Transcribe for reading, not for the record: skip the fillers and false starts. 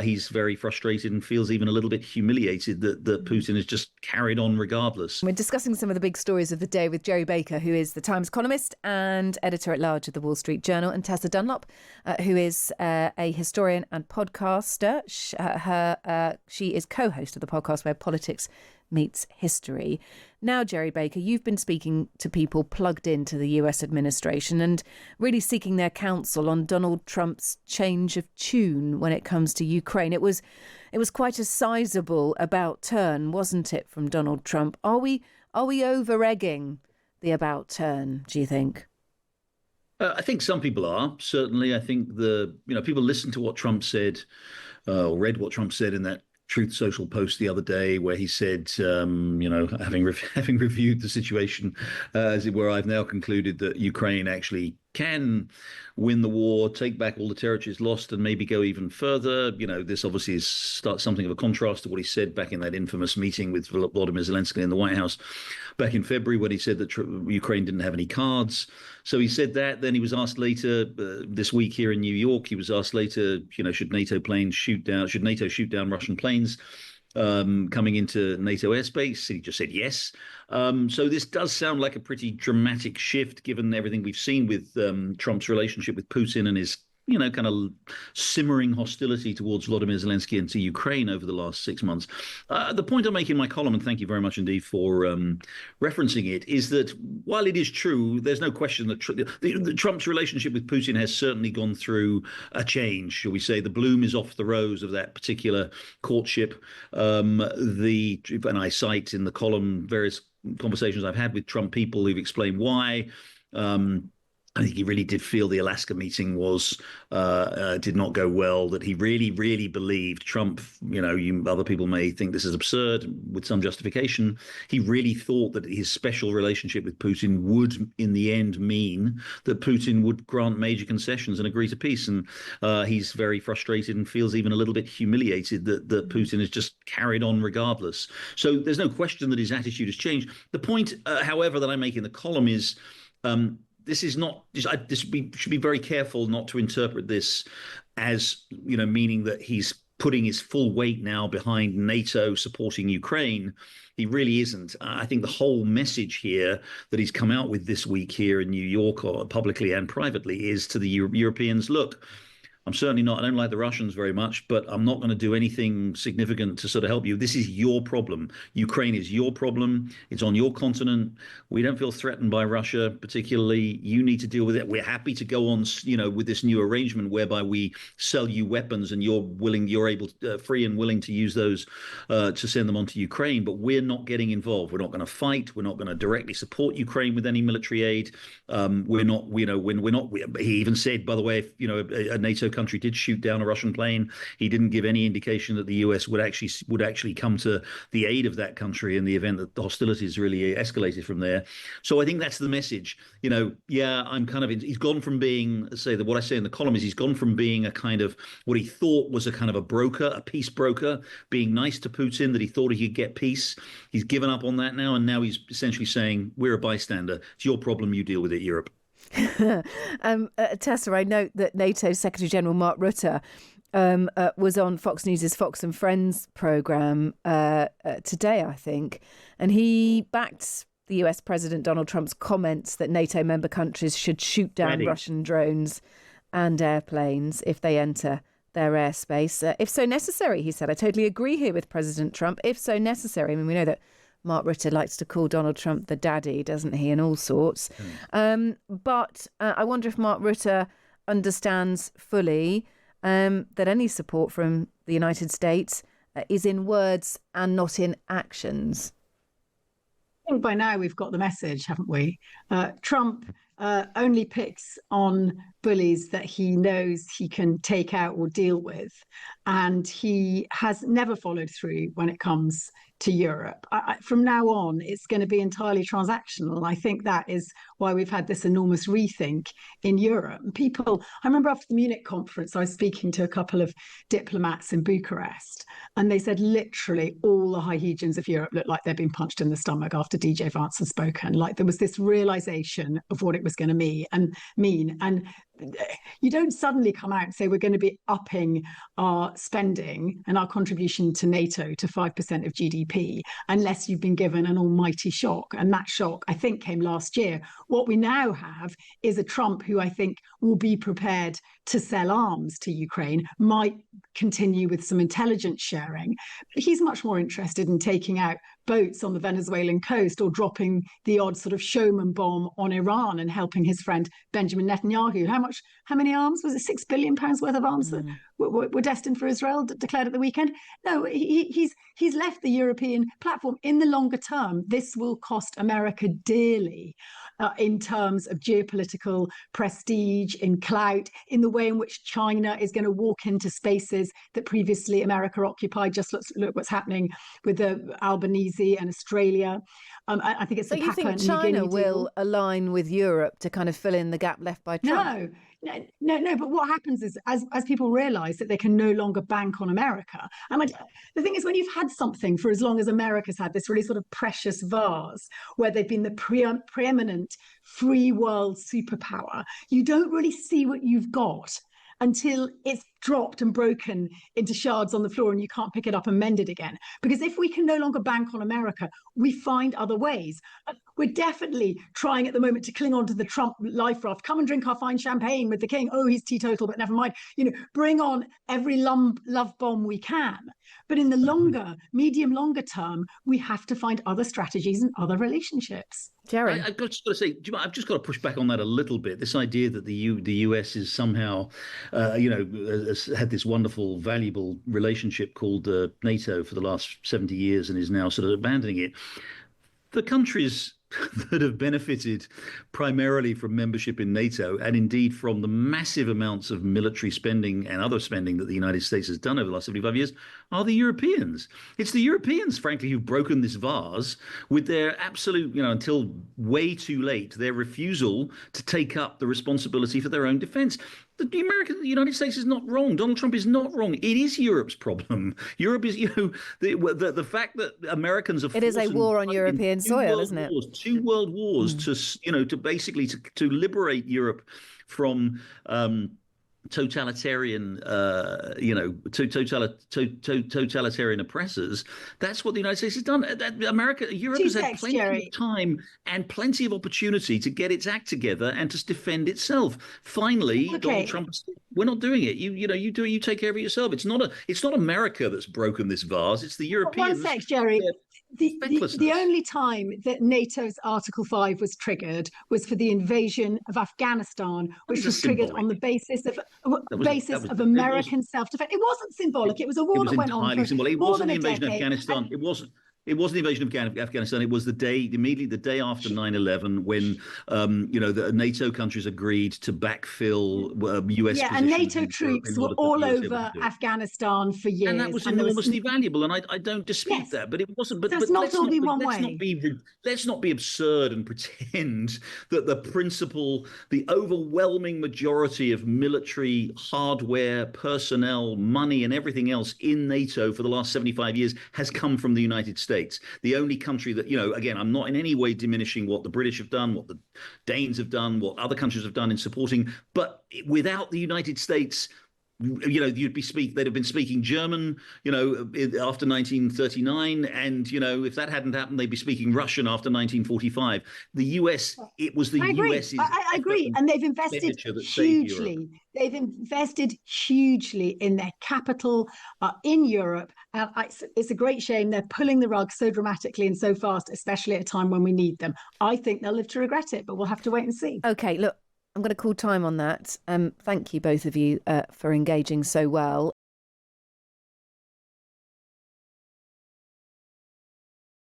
he's very frustrated and feels even a little bit humiliated that Putin has just carried on regardless. We're discussing some of the big stories of the day with Gerry Baker, who is the Times columnist and editor-at-large of the Wall Street Journal, and Tessa Dunlop, who is a historian and podcaster. She is co-host of the podcast Where Politics Meets History. Now, Gerry Baker, you've been speaking to people plugged into the US administration and really seeking their counsel on Donald Trump's change of tune when it comes to Ukraine. It was quite a sizable about turn, wasn't it, from Donald Trump? Are we over-egging the about turn, do you think? I think some people are, certainly. I think people listened to what Trump said or read what Trump said in that Truth Social post the other day, where he said, having reviewed the situation, as it were, I've now concluded that Ukraine actually can win the war, take back all the territories lost, and maybe go even further. This obviously is something of a contrast to what he said back in that infamous meeting with Volodymyr Zelensky in the White House back in February, when he said that Ukraine didn't have any cards. So he said that. Then he was asked later this week here in New York, he was asked later, should NATO shoot down Russian planes coming into NATO airspace? He just said yes. So this does sound like a pretty dramatic shift, given everything we've seen with Trump's relationship with Putin and his kind of simmering hostility towards Volodymyr Zelensky and to Ukraine over the last 6 months. The point I make in my column, and thank you very much indeed for referencing it, is that while it is true, there's no question that Trump's relationship with Putin has certainly gone through a change, shall we say. The bloom is off the rose of that particular courtship. And I cite in the column various conversations I've had with Trump people who've explained why. I think he really did feel the Alaska meeting did not go well, that he really, really believed Trump, other people may think this is absurd with some justification. He really thought that his special relationship with Putin would, in the end, mean that Putin would grant major concessions and agree to peace. And he's very frustrated and feels even a little bit humiliated that Putin has just carried on regardless. So there's no question that his attitude has changed. The point, however, that I make in the column is, we should be very careful not to interpret this as, meaning that he's putting his full weight now behind NATO supporting Ukraine. He really isn't. I think the whole message here that he's come out with this week here in New York, or publicly and privately, is to the Europeans, look, I don't like the Russians very much, but I'm not going to do anything significant to sort of help you. This is your problem. Ukraine is your problem. It's on your continent. We don't feel threatened by Russia particularly. You need to deal with it. We're happy to go on, with this new arrangement whereby we sell you weapons and you're able to, free and willing to use those to send them on to Ukraine. But we're not getting involved. We're not going to fight. We're not going to directly support Ukraine with any military aid. We're not. He even said, by the way, if, a NATO country did shoot down a Russian plane, he didn't give any indication that the US would actually come to the aid of that country in the event that the hostilities really escalated from there. So I think that's the message. He's gone from being, what I say in the column is, he's gone from being a kind of what he thought was a kind of a broker, a peace broker, being nice to Putin, that he thought he could get peace. He's given up on that now, and now he's essentially saying, we're a bystander. It's your problem. You deal with it, Europe. Tessa, I note that NATO's Secretary General Mark Rutte was on Fox News' Fox and Friends programme today, I think, and he backed the US President Donald Trump's comments that NATO member countries should shoot down Russian drones and airplanes if they enter their airspace, if so necessary, he said. I totally agree here with President Trump, if so necessary. I mean, we know that Mark Rutte likes to call Donald Trump the daddy, doesn't he, and all sorts. But I wonder if Mark Rutte understands fully that any support from the United States is in words and not in actions. I think by now we've got the message, haven't we? Trump only picks on bullies that he knows he can take out or deal with. And he has never followed through when it comes to Europe. From now on, it's going to be entirely transactional. And I think that is why we've had this enormous rethink in Europe. I remember after the Munich conference, I was speaking to a couple of diplomats in Bucharest, and they said literally all the high hegions of Europe looked like they'd been punched in the stomach after DJ Vance had spoken. Like there was this realization of what it was going to mean. And you don't suddenly come out and say we're going to be upping our spending and our contribution to NATO to 5% of GDP unless you've been given an almighty shock. And that shock, I think, came last year. What we now have is a Trump who I think will be prepared to sell arms to Ukraine, might continue with some intelligence sharing. But he's much more interested in taking out boats on the Venezuelan coast or dropping the odd sort of showman bomb on Iran and helping his friend Benjamin Netanyahu. How many arms? Was it £6 billion worth of arms that were destined for Israel, declared at the weekend? No, he's left the European platform. In the longer term, this will cost America dearly in terms of geopolitical prestige, in clout, in the way in which China is going to walk into spaces that previously America occupied. Just look what's happening with the Albanese and Australia. I think it's so the you Papua think New China Guinea will deal. Align with Europe to kind of fill in the gap left by Trump? No. But what happens is, as people realise that they can no longer bank on America, and the thing is, when you've had something for as long as America's had this really sort of precious vase, where they've been the preeminent free world superpower, you don't really see what you've got until it's dropped and broken into shards on the floor and you can't pick it up and mend it again. Because if we can no longer bank on America, we find other ways. We're definitely trying at the moment to cling on to the Trump life raft. Come and drink our fine champagne with the king. Oh, he's teetotal, but never mind. Bring on every love bomb we can. But in the longer term, we have to find other strategies and other relationships. Gerry, I've just got to say, I've just got to push back on that a little bit. This idea that the US is somehow, has had this wonderful, valuable relationship called NATO for the last 70 years and is now sort of abandoning it. The countries that have benefited primarily from membership in NATO and indeed from the massive amounts of military spending and other spending that the United States has done over the last 75 years are the Europeans. It's the Europeans, frankly, who've broken this vase with their absolute, until way too late, their refusal to take up the responsibility for their own defense. The United States is not wrong. Donald Trump is not wrong. It is Europe's problem. Europe is, the fact that Americans are. It is a war on European soil, isn't it? Two world wars to basically to liberate Europe from totalitarian, totalitarian oppressors. That's what the United States has done. Europe has had plenty of time and plenty of opportunity to get its act together and to defend itself. Finally, Donald Trump, we're not doing it. You take care of it yourself. It's not America that's broken this vase. It's the Europeans. One sec, Gerry. The only time that NATO's Article 5 was triggered was for the invasion of Afghanistan, which was triggered on the basis of American self-defense. It wasn't symbolic. It was a war that went on for more than a decade. It wasn't the invasion of Afghanistan. It wasn't the invasion of Afghanistan. It was immediately the day after 9/11 when, the NATO countries agreed to backfill US positions. Yeah, and NATO troops were all over Afghanistan for years. And that was enormously valuable, and I don't dispute that. But it wasn't. But let's not be absurd and pretend that the overwhelming majority of military hardware, personnel, money, and everything else in NATO for the last 75 years has come from the United States. The only country that, again, I'm not in any way diminishing what the British have done, what the Danes have done, what other countries have done in supporting. But without the United States, they'd have been speaking German, after 1939. And, if that hadn't happened, they'd be speaking Russian after 1945. The US, it was the US's. I agree. And they've invested hugely. They've invested hugely in their capital in Europe. And it's a great shame they're pulling the rug so dramatically and so fast, especially at a time when we need them. I think they'll live to regret it, but we'll have to wait and see. Okay, look. I'm going to call time on that. Thank you, both of you, for engaging so well.